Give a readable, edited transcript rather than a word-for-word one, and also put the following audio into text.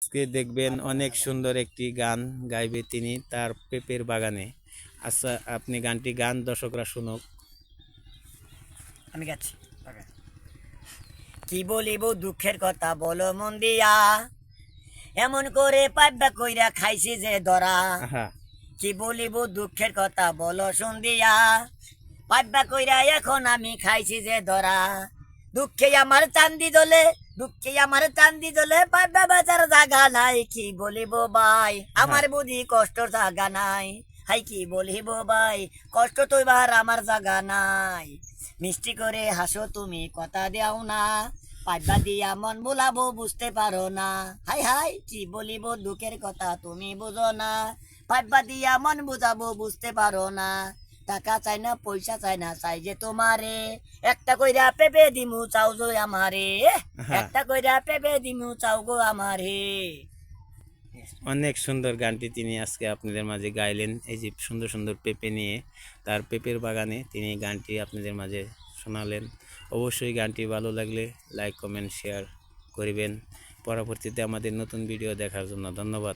আজকে দেখবেন অনেক সুন্দর একটি গান গাইবে তিনি তার পেঁপের বাগানে। আচ্ছা, আপনি গান দর্শকরা শুনুক। আমি গাচ্ছি। কি বলিব দুঃখের কথা বলো মন দিয়া, এমন করে পাইবা কইরা খাইছি যে ধরা। আহা, কি বলিব দুঃখের কথা বলো শুন দিয়া, পাইবা কইরা এখন আমি খাইছি যে ধরা। দুঃখে আমার চান্দি দলে, দুঃখে আমার চান্দি দলে পাইবা বাজার জাগা নাই। কি বলিব ভাই আহা, আমার বুঝি কষ্টর জাগা নাই। হাই কি বলিব ভাই কষ্ট তো এবার আমার জাগা নাই। মিষ্টি করে হাসো তুমি কথা দেও না, পাইবা দিয়া মন বোলাবো বুঝতে পারো না। হাই হাই কি বলিব দুঃখের কথা তুমি বুঝো না, পাইবা দিয়া মন বুঝাবো বুঝতে পারো না। টাকা চাই না পয়সা চাই না চাই যে তোমারে, একটা কইরা পেপে দিমু চাও গো আমারে। আহা। একটা কইরা পেপে দিমু চাও গো আমারে। অনেক সুন্দর গানটি তিনি আজকে আপনাদের মাঝে গাইলেন। এই যে সুন্দর সুন্দর পেঁপে নিয়ে তার পেঁপের বাগানে তিনি গানটি আপনাদের মাঝে শোনালেন। অবশ্যই গানটি ভালো লাগলে লাইক কমেন্ট শেয়ার করিবেন। পরবর্তীতে আমাদের নতুন ভিডিও দেখার জন্য ধন্যবাদ।